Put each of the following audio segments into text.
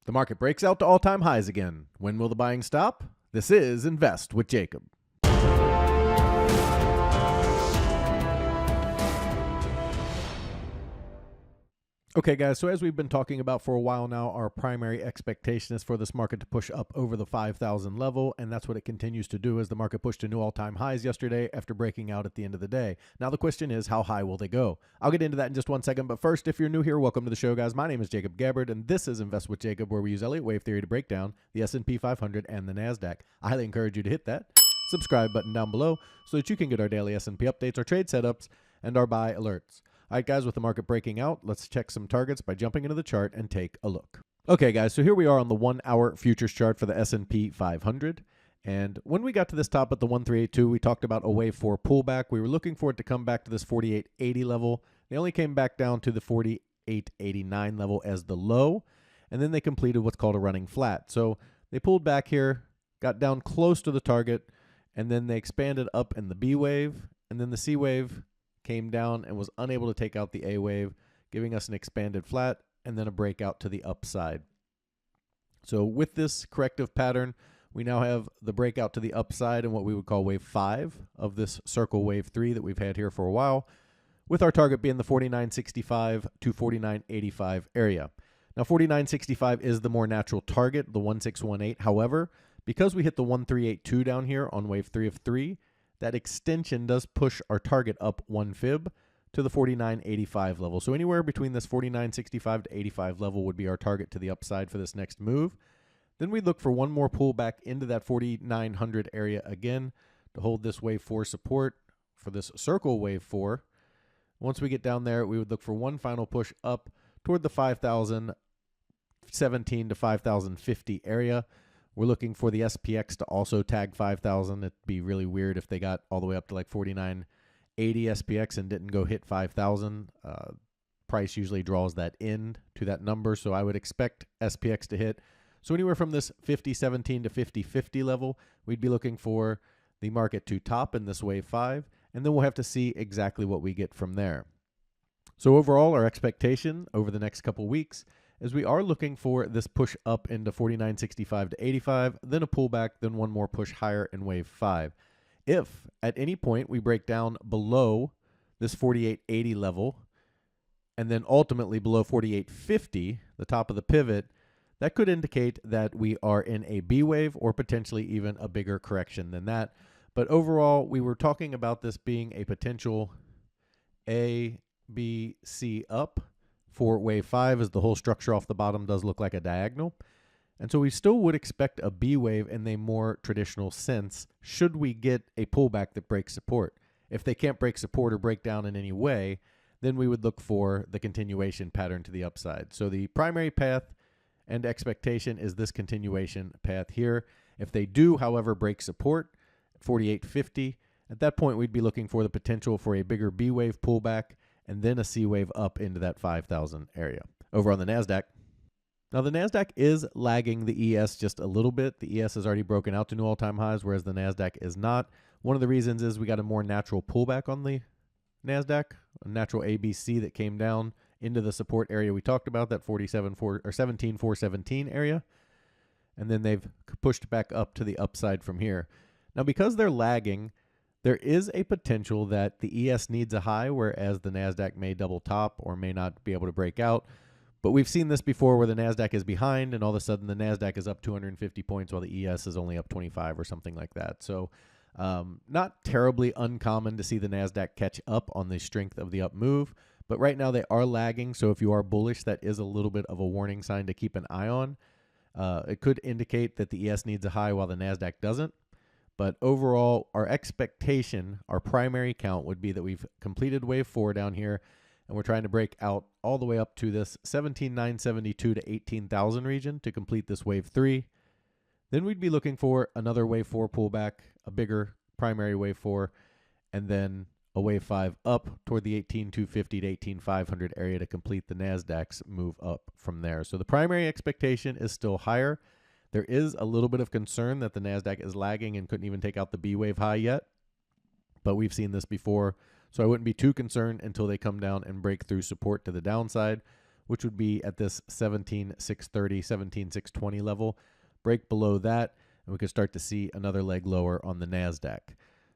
The market breaks out to all-time highs again. When will the buying stop? This is Invest with Jacob. Okay, guys, so as we've been talking about for a while now, our primary expectation is for this market to push up over the 5,000 level, and that's what it continues to do as the market pushed to new all-time highs yesterday after breaking out at the end of the day. Now, the question is, how high will they go? I'll get into that in just one second, but first, if you're new here, welcome to the show, guys. My name is Jacob Gabbard, and this is Invest with Jacob, where we use Elliott Wave Theory to break down the SP 500 and the NASDAQ. I highly encourage you to hit that subscribe button down below so that you can get our daily S&P updates, our trade setups, and our buy alerts. All right, guys, with the market breaking out, let's check some targets by jumping into the chart and take a look. Okay, guys, so here we are on the 1-hour futures chart for the S&P 500. And when we got to this top at the 1382, we talked about a wave 4 pullback. We were looking for it to come back to this 4880 level. They only came back down to the 4889 level as the low, and then they completed what's called a running flat. So they pulled back here, got down close to the target, and then they expanded up in the B wave, and then the C wave came down and was unable to take out the A wave, giving us an expanded flat and then a breakout to the upside. So with this corrective pattern, we now have the breakout to the upside in what we would call wave 5 of this circle wave 3 that we've had here for a while, with our target being the 4965 to 4985 area. Now 4965 is the more natural target, the 1618. However, because we hit the 1382 down here on wave 3 of 3, that extension does push our target up 1 fib to the 4985 level. So anywhere between this 4965 to 85 level would be our target to the upside for this next move. Then we look for one more pullback into that 4900 area again to hold this wave 4 support for this circle wave 4. Once we get down there, we would look for one final push up toward the 5017 to 5050 area. We're looking for the SPX to also tag 5,000. It'd be really weird if they got all the way up to like 4980 SPX and didn't go hit 5,000. Price usually draws that in to that number, so I would expect SPX to hit. So anywhere from this 5017 to 5050 level, we'd be looking for the market to top in this wave 5, and then we'll have to see exactly what we get from there. So overall, our expectation over the next couple weeks is we are looking for this push up into 4965 to 85, then a pullback, then one more push higher in wave 5. If at any point we break down below this 4880 level and then ultimately below 4850, the top of the pivot, that could indicate that we are in a B wave or potentially even a bigger correction than that. But overall, we were talking about this being a potential A, B, C up for wave 5, as the whole structure off the bottom does look like a diagonal. And so we still would expect a B wave in a more traditional sense should we get a pullback that breaks support. If they can't break support or break down in any way, then we would look for the continuation pattern to the upside. So the primary path and expectation is this continuation path here. If they do, however, break support at 4850, at that point we'd be looking for the potential for a bigger B wave pullback and then a C wave up into that 5,000 area. Over on the NASDAQ. Now, the NASDAQ is lagging the ES just a little bit. The ES has already broken out to new all-time highs, whereas the NASDAQ is not. One of the reasons is we got a more natural pullback on the NASDAQ, a natural ABC that came down into the support area we talked about, that 17,417 area. And then they've pushed back up to the upside from here. Now, because they're lagging, there is a potential that the ES needs a high, whereas the NASDAQ may double top or may not be able to break out. But we've seen this before where the NASDAQ is behind and all of a sudden the NASDAQ is up 250 points while the ES is only up 25 or something like that. So not terribly uncommon to see the NASDAQ catch up on the strength of the up move. But right now they are lagging. So if you are bullish, that is a little bit of a warning sign to keep an eye on. It could indicate that the ES needs a high while the NASDAQ doesn't. But overall, our expectation, our primary count would be that we've completed wave 4 down here, and we're trying to break out all the way up to this 17,972 to 18,000 region to complete this wave 3. Then we'd be looking for another wave 4 pullback, a bigger primary wave 4, and then a wave 5 up toward the 18,250 to 18,500 area to complete the NASDAQ's move up from there. So the primary expectation is still higher. There is a little bit of concern that the NASDAQ is lagging and couldn't even take out the B wave high yet, but we've seen this before, so I wouldn't be too concerned until they come down and break through support to the downside. which would be at this 17,630, 17,620 level. Break below that, and we could start to see another leg lower on the NASDAQ.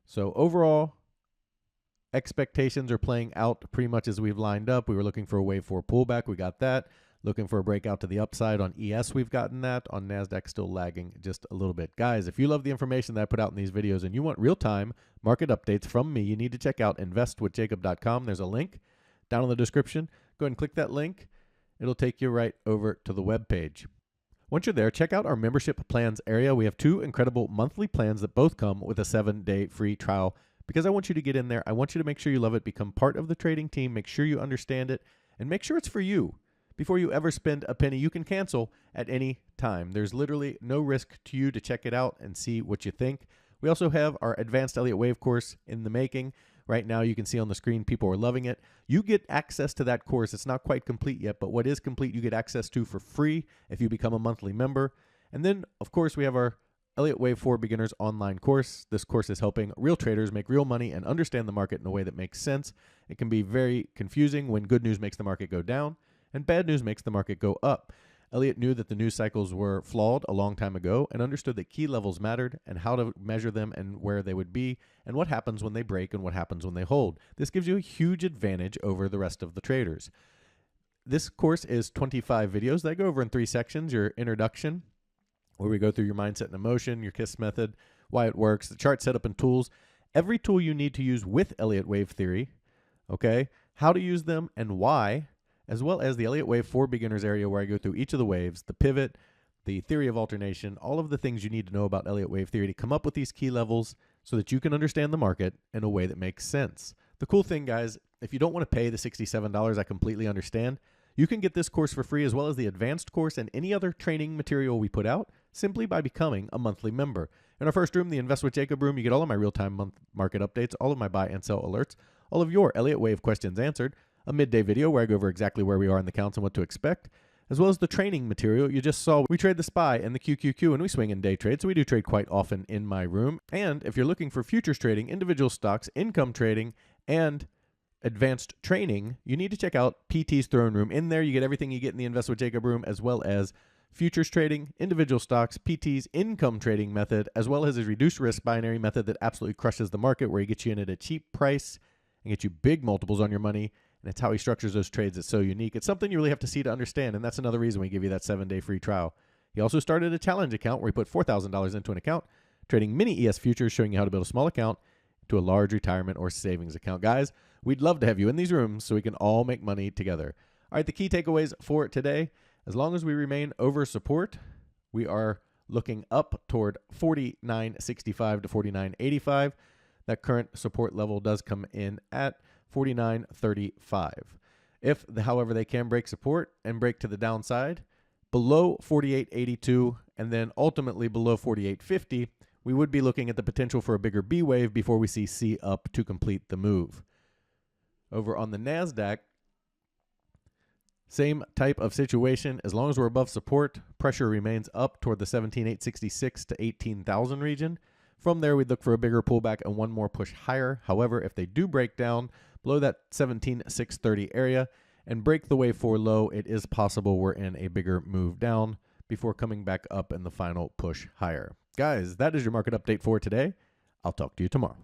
So overall, expectations are playing out pretty much as we've lined up. We were looking for a wave 4 pullback. We got that. Looking for a breakout to the upside on ES. We've gotten that. On NASDAQ, still lagging just a little bit. Guys, if you love the information that I put out in these videos and you want real-time market updates from me, you need to check out investwithjacob.com. There's a link down in the description. Go ahead and click that link. It'll take you right over to the web page. Once you're there, check out our membership plans area. We have 2 incredible monthly plans that both come with a 7-day free trial. Because I want you to get in there. I want you to make sure you love it, become part of the trading team, make sure you understand it, and make sure it's for you. Before you ever spend a penny, you can cancel at any time. There's literally no risk to you to check it out and see what you think. We also have our Advanced Elliott Wave course in the making. Right now, you can see on the screen, people are loving it. You get access to that course. It's not quite complete yet, but what is complete, you get access to for free if you become a monthly member. And then, of course, we have our Elliott Wave 4 Beginners online course. This course is helping real traders make real money and understand the market in a way that makes sense. It can be very confusing when good news makes the market go down and bad news makes the market go up. Elliott knew that the news cycles were flawed a long time ago and understood that key levels mattered and how to measure them and where they would be and what happens when they break and what happens when they hold. This gives you a huge advantage over the rest of the traders. This course is 25 videos that I go over in 3 sections. Your introduction, where we go through your mindset and emotion, your KISS method, why it works, the chart setup and tools, every tool you need to use with Elliott Wave Theory, okay, how to use them and why, as well as the Elliott Wave 4 Beginners area where I go through each of the waves, the pivot, the theory of alternation, all of the things you need to know about Elliott Wave Theory to come up with these key levels so that you can understand the market in a way that makes sense. The cool thing, guys, if you don't want to pay the $67, I completely understand. You can get this course for free as well as the advanced course and any other training material we put out simply by becoming a monthly member. In our first room, the Invest with Jacob room, you get all of my real-time market updates, all of my buy and sell alerts, all of your Elliott Wave questions answered, a midday video where I go over exactly where we are in the counts and what to expect, as well as the training material you just saw. We trade the SPY and the QQQ, and we swing in day trade, so we do trade quite often in my room. And if you're looking for futures trading, individual stocks, income trading, and advanced training, you need to check out PT's Throne Room. In there, you get everything you get in the Invest with Jacob room, as well as futures trading, individual stocks, PT's income trading method, as well as his reduced risk binary method that absolutely crushes the market, where he gets you in at a cheap price and get you big multiples on your money. And it's how he structures those trades that's so unique. It's something you really have to see to understand, and that's another reason we give you that 7-day free trial. He also started a challenge account where he put $4,000 into an account, trading mini ES futures, showing you how to build a small account to a large retirement or savings account. Guys, we'd love to have you in these rooms so we can all make money together. All right, the key takeaways for today: as long as we remain over support, we are looking up toward 49.65 to 49.85. That current support level does come in at 49.35. If, however, they can break support and break to the downside below 48.82 and then ultimately below 48.50, we would be looking at the potential for a bigger B wave before we see C up to complete the move. Over on the NASDAQ, same type of situation. As long as we're above support, pressure remains up toward the 17,866 to 18,000 region. From there, we'd look for a bigger pullback and one more push higher. However, if they do break down below that 17,630 area and break the wave 4 low, it is possible we're in a bigger move down before coming back up in the final push higher. Guys, that is your market update for today. I'll talk to you tomorrow.